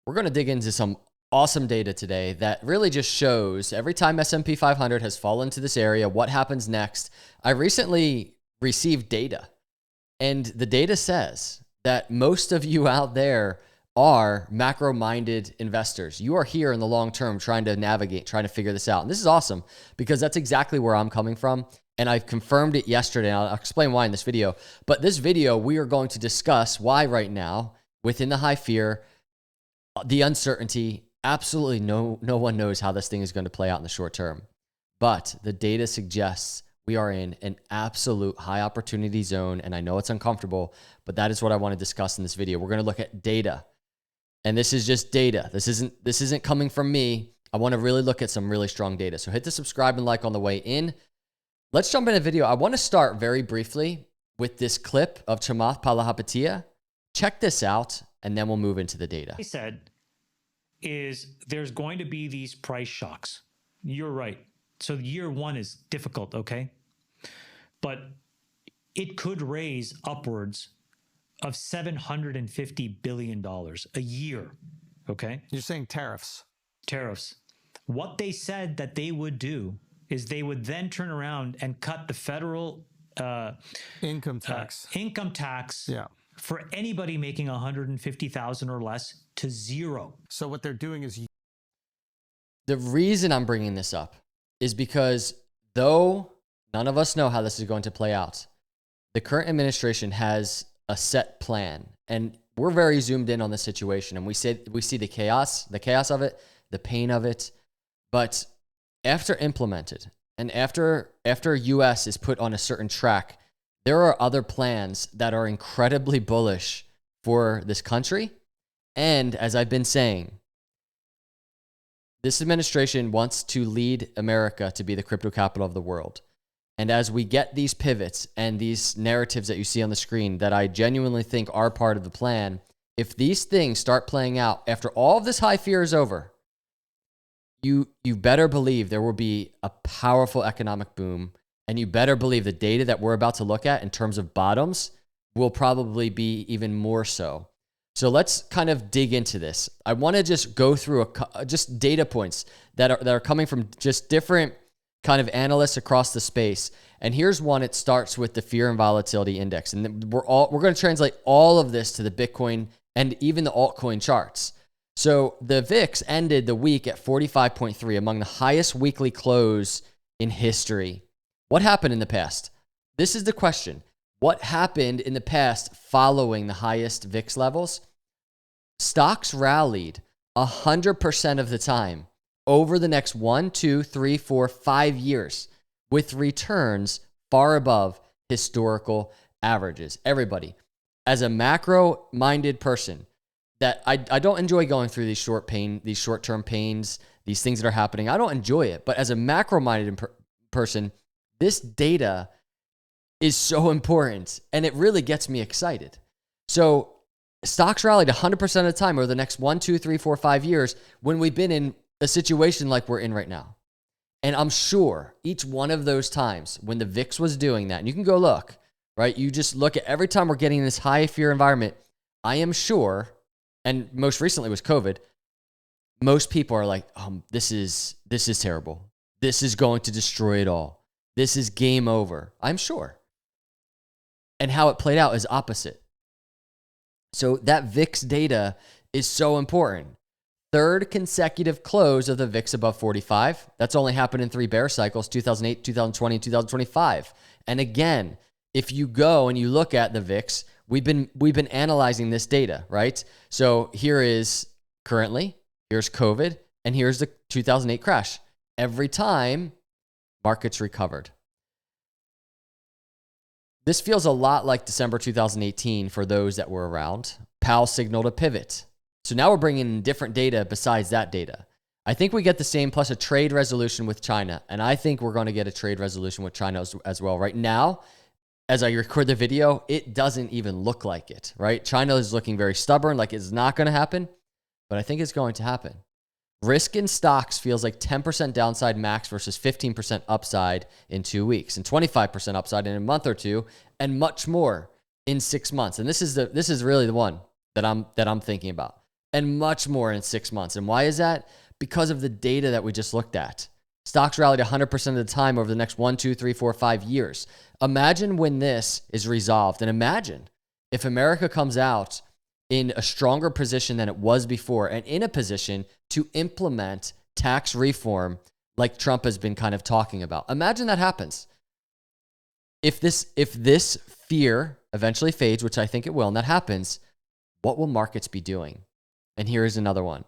We're going to dig into some awesome data today that really just shows every time S&P 500 has fallen to this area, what happens next. I recently received data, and the data says that most of you out there are macro-minded investors. You are here in the long term trying to navigate, trying to figure this out. And this is awesome because that's exactly where I'm coming from. And I've confirmed it yesterday. I'll explain why in this video. But this video, we are going to discuss why right now, within the high fear, the uncertainty, absolutely no one knows how this thing is going to play out in the short term. But the data suggests we are in an absolute high opportunity zone. And I know it's uncomfortable, but that is what I want to discuss in this video. We're going to look at data. And this is just data. This isn't coming from me. I want to really look at some really strong data. So hit the subscribe and like on the way in. Let's jump in a video. I want to start very briefly with this clip of Chamath Palihapitiya. Check this out, and then we'll move into the data. He said is there's going to be these price shocks. You're right. So year one is difficult, okay? But it could raise upwards of $750 billion a year, okay? You're saying tariffs. Tariffs. What they said that they would do is they would then turn around and cut the federal income tax. Yeah. For anybody making $150,000 or less to zero. So what they're doing is... The reason I'm bringing this up is because though none of us know how this is going to play out, the current administration has a set plan, and we're very zoomed in on the situation, and we see the chaos of it, the pain of it. But after implemented and after US is put on a certain track, there are other plans that are incredibly bullish for this country. And as I've been saying, this administration wants to lead America to be the crypto capital of the world. And as we get these pivots and these narratives that you see on the screen that I genuinely think are part of the plan, if these things start playing out after all of this high fear is over, you better believe there will be a powerful economic boom. And you better believe the data that we're about to look at in terms of bottoms will probably be even more so. So let's kind of dig into this. I want to just go through just data points that are coming from just different kind of analysts across the space. And here's one. It starts with the fear and volatility index. And we're going to translate all of this to the Bitcoin and even the altcoin charts. So the VIX ended the week at 45.3, among the highest weekly close in history. What happened in the past? This is the question. What happened in the past following the highest VIX levels? Stocks rallied 100% of the time over the next 1, 2, 3, 4, 5 years with returns far above historical averages. Everybody, as a macro-minded person, that I don't enjoy going through these short-term pains, these things that are happening. I don't enjoy it. But as a macro-minded person, this data is so important, and it really gets me excited. So stocks rallied 100% of the time over the next 1, 2, 3, 4, 5 years when we've been in a situation like we're in right now. And I'm sure each one of those times when the VIX was doing that, and you can go look, right? You just look at every time we're getting in this high fear environment, I am sure, and most recently was COVID, most people are like, this is terrible. This is going to destroy it all. This is game over, I'm sure. And how it played out is opposite. So that VIX data is so important. Third consecutive close of the VIX above 45. That's only happened in 3 bear cycles, 2008, 2020, 2025. And again, if you go and you look at the VIX, we've been analyzing this data, right? So here is currently, here's COVID, and here's the 2008 crash. Every time, markets recovered. This feels a lot like December 2018 for those that were around. Powell signaled a pivot. So now we're bringing in different data besides that data. I think we get the same plus a trade resolution with China. And I think we're going to get a trade resolution with China as well. Right now, as I record the video, it doesn't even look like it, right? China is looking very stubborn, like it's not going to happen. But I think it's going to happen. Risk in stocks feels like 10% downside max versus 15% upside in 2 weeks and 25% upside in a month or two and much more in 6 months. And this is really the one that I'm thinking about. and much more in 6 months. And why is that? Because of the data that we just looked at. Stocks rallied 100% of the time over the next 1, 2, 3, 4, 5 years. Imagine when this is resolved, and imagine if America comes out in a stronger position than it was before and in a position to implement tax reform like Trump has been kind of talking about. Imagine that happens. If this fear eventually fades, which I think it will, and that happens, what will markets be doing? And here is another one.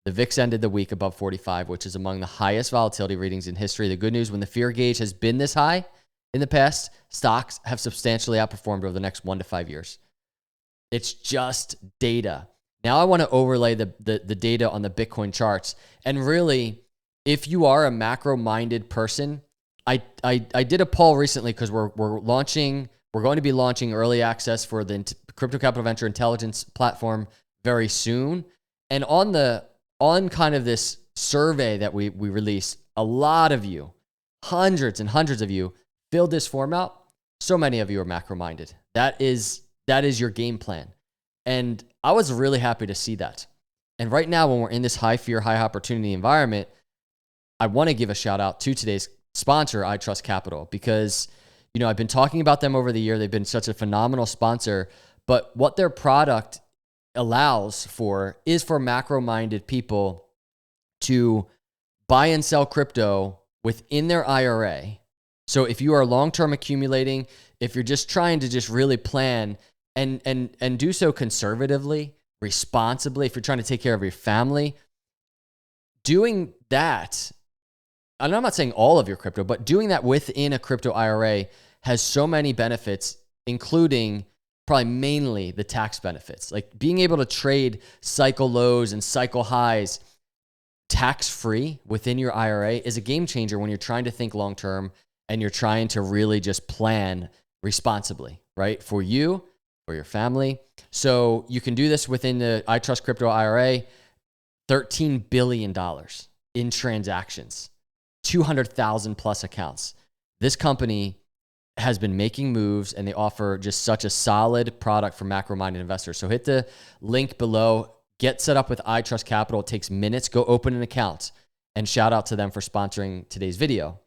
The VIX ended the week above 45, which is among the highest volatility readings in history. The good news, when the fear gauge has been this high in the past, stocks have substantially outperformed over the next 1 to 5 years. It's just data. Now I want to overlay the data on the Bitcoin charts. And really, if you are a macro-minded person, I did a poll recently because we're going to be launching early access for the Crypto Capital Venture Intelligence platform very soon. And on kind of this survey that we released, a lot of you, hundreds and hundreds of you, filled this form out. So many of you are macro-minded. That is your game plan. And I was really happy to see that. And right now, when we're in this high fear, high opportunity environment, I want to give a shout out to today's sponsor, iTrustCapital, because, I've been talking about them over the year. They've been such a phenomenal sponsor, but what their product allows for is for macro-minded people to buy and sell crypto within their IRA. So if you are long-term accumulating, if you're just trying to just really plan and do so conservatively, responsibly, if you're trying to take care of your family, doing that, and I'm not saying all of your crypto, but doing that within a crypto IRA has so many benefits, including probably mainly the tax benefits. Like being able to trade cycle lows and cycle highs tax-free within your IRA is a game changer when you're trying to think long-term and you're trying to really just plan responsibly, right? For you, for your family. So you can do this within the iTrust Crypto IRA, $13 billion in transactions, 200,000 plus accounts. This company has been making moves and they offer just such a solid product for macro-minded investors. So hit the link below, get set up with iTrustCapital. It takes minutes. Go open an account, and shout out to them for sponsoring today's video.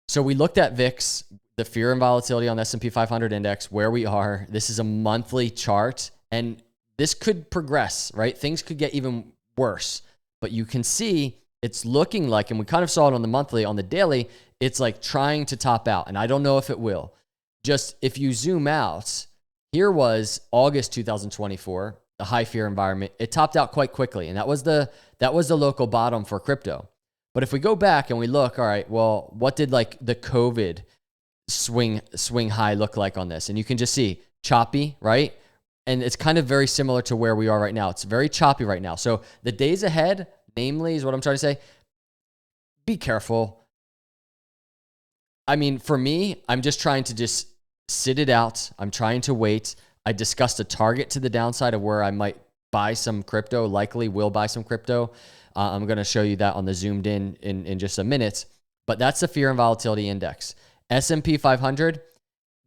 So we looked at VIX, the fear and volatility on the S&P 500 index, where we are. This is a monthly chart, and this could progress, right? Things could get even worse, but you can see it's looking like, and we kind of saw it on the monthly, on the daily, it's like trying to top out, and I don't know if it will. Just if you zoom out, here was August 2024, the high fear environment. It topped out quite quickly, and that was the local bottom for crypto. But if we go back and we look, all right, well, what did like the COVID swing high look like on this? And you can just see choppy, right? And it's kind of very similar to where we are right now. It's very choppy right now. So the days ahead, namely, is what I'm trying to say, be careful. I mean, for me, I'm just trying to just sit it out. I'm trying to wait. I discussed a target to the downside of where I might buy some crypto, likely will buy some crypto. I'm going to show you that on the zoomed in just a minute. But that's the fear and volatility index. S&P 500,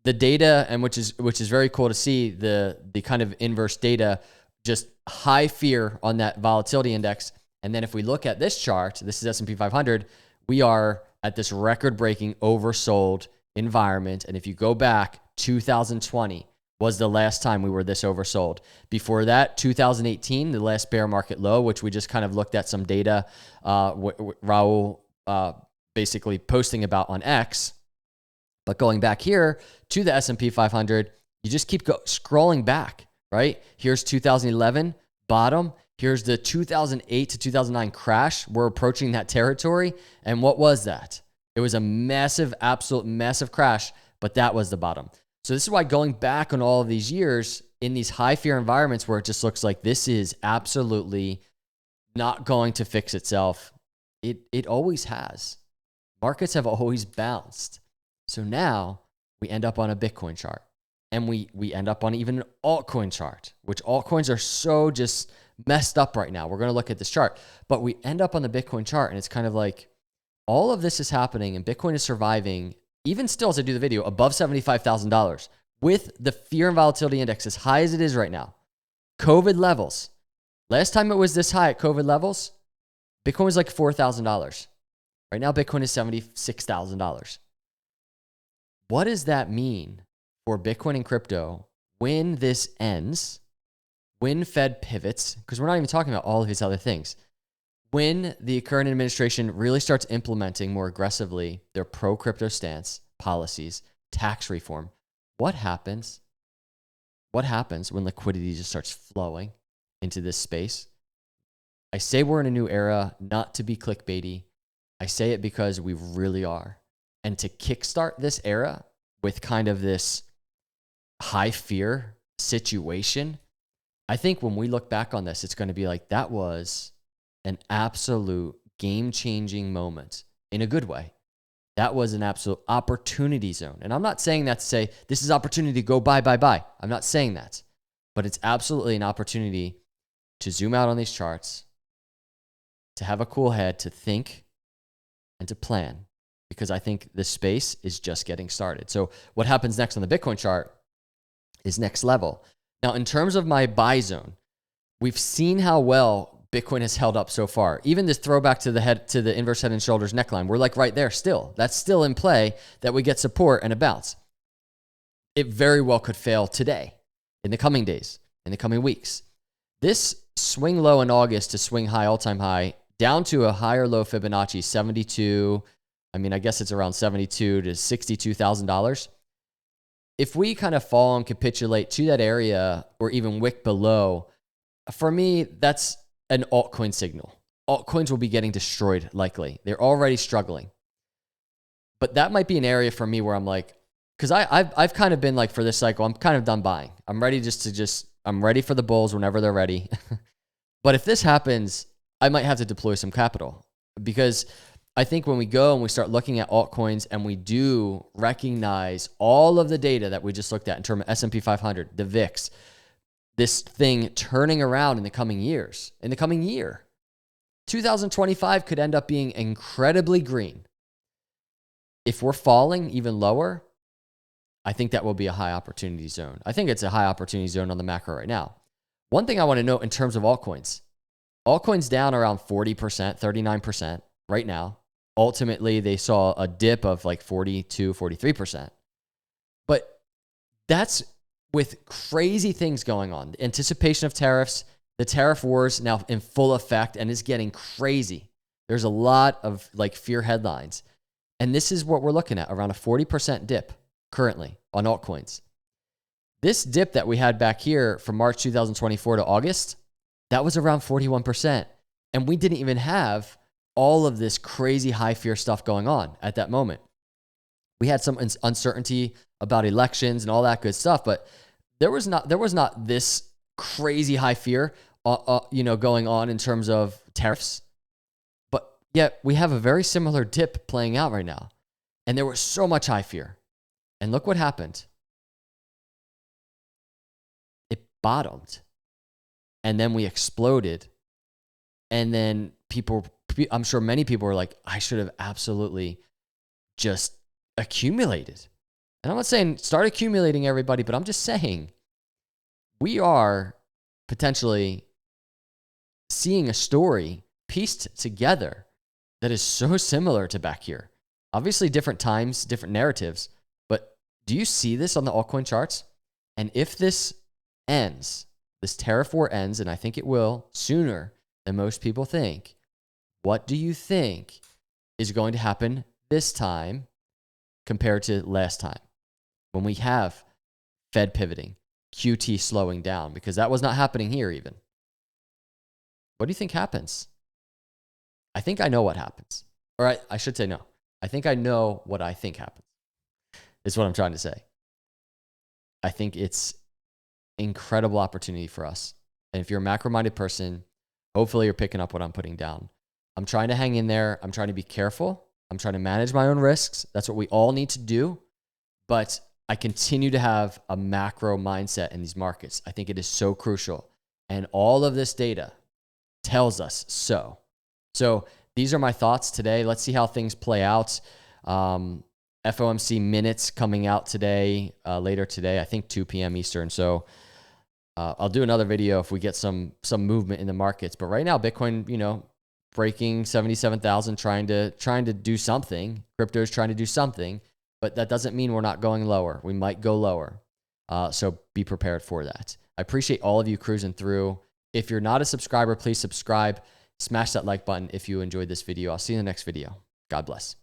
the data, and which is very cool to see, the kind of inverse data, just high fear on that volatility index. And then if we look at this chart, this is S&P 500, we are at this record-breaking oversold environment. And if you go back, 2020 was the last time we were this oversold. Before that, 2018, the last bear market low, which we just kind of looked at some data, Raul basically posting about on X. But going back here to the S&P 500, you just keep scrolling back, right? Here's 2011, bottom. Here's the 2008 to 2009 crash. We're approaching that territory. And what was that? It was a massive, absolute massive crash, but that was the bottom. So this is why going back on all of these years in these high fear environments where it just looks like this is absolutely not going to fix itself, it always has. Markets have always bounced. So now we end up on a Bitcoin chart, and we end up on even an altcoin chart, which altcoins are so just messed up right now. We're going to look at this chart, but we end up on the Bitcoin chart, and it's kind of like all of this is happening, and Bitcoin is surviving, even still as I do the video, above $75,000 with the fear and volatility index as high as it is right now. COVID levels. Last time it was this high at COVID levels, Bitcoin was like $4,000. Right now, Bitcoin is $76,000. What does that mean for Bitcoin and crypto when this ends, when Fed pivots, because we're not even talking about all of these other things, when the current administration really starts implementing more aggressively their pro-crypto stance, policies, tax reform, what happens? What happens when liquidity just starts flowing into this space? I say we're in a new era, not to be clickbaity. I say it because we really are. And to kickstart this era with kind of this high fear situation, I think when we look back on this, it's going to be like, that was an absolute game-changing moment in a good way. That was an absolute opportunity zone. And I'm not saying that to say, this is opportunity, go buy. I'm not saying that. But it's absolutely an opportunity to zoom out on these charts, to have a cool head, to think, and to plan. Because I think this space is just getting started. So what happens next on the Bitcoin chart is next level. Now, in terms of my buy zone, we've seen how well Bitcoin has held up so far. Even this throwback to the inverse head and shoulders neckline, we're like right there still. That's still in play, that we get support and a bounce. It very well could fail today, in the coming days, in the coming weeks. This swing low in August to swing high, all-time high, down to a higher low Fibonacci, 72, I mean, I guess it's around $72,000 to $62,000. If we kind of fall and capitulate to that area or even wick below, for me, that's an altcoin signal. Altcoins will be getting destroyed likely. They're already struggling. But that might be an area for me where I'm like, because I've kind of been like, for this cycle, I'm kind of done buying. I'm ready I'm ready for the bulls whenever they're ready. But if this happens, I might have to deploy some capital, because I think when we go and we start looking at altcoins and we do recognize all of the data that we just looked at in terms of S&P 500, the VIX, this thing turning around in the coming years, in the coming year, 2025 could end up being incredibly green. If we're falling even lower, I think that will be a high opportunity zone. I think it's a high opportunity zone on the macro right now. One thing I want to note in terms of altcoins down around 40%, 39% right now. Ultimately, they saw a dip of like 42, 43%. But that's with crazy things going on. The anticipation of tariffs, the tariff wars now in full effect, and it's getting crazy. There's a lot of like fear headlines. And this is what we're looking at, around a 40% dip currently on altcoins. This dip that we had back here from March 2024 to August, that was around 41%. And we didn't even have all of this crazy high fear stuff going on at that moment. We had some uncertainty about elections and all that good stuff, but there was not this crazy high fear, going on in terms of tariffs. But yet we have a very similar dip playing out right now, and there was so much high fear. And look what happened. It bottomed, and then we exploded, and then I'm sure many people were like, I should have absolutely just accumulated. And I'm not saying start accumulating, everybody, but I'm just saying we are potentially seeing a story pieced together that is so similar to back here. Obviously, different times, different narratives, but do you see this on the altcoin charts? And if this ends, this tariff war ends, and I think it will sooner than most people think, what do you think is going to happen this time compared to last time when we have Fed pivoting, QT slowing down, because that was not happening here even? What do you think happens? I think I know what happens. Or I should say no. I think I know what I think happens, is what I'm trying to say. I think it's incredible opportunity for us. And if you're a macro-minded person, hopefully you're picking up what I'm putting down. I'm trying to hang in there. I'm trying to be careful. I'm trying to manage my own risks. That's what we all need to do. But I continue to have a macro mindset in these markets. I think it is so crucial. And all of this data tells us so. So these are my thoughts today. Let's see how things play out. FOMC minutes coming out today, later today, I think 2 p.m. Eastern. So I'll do another video if we get some movement in the markets. But right now, Bitcoin, breaking 77,000, trying to do something. Crypto is trying to do something, but that doesn't mean we're not going lower. We might go lower. So be prepared for that. I appreciate all of you cruising through. If you're not a subscriber, please subscribe. Smash that like button if you enjoyed this video. I'll see you in the next video. God bless.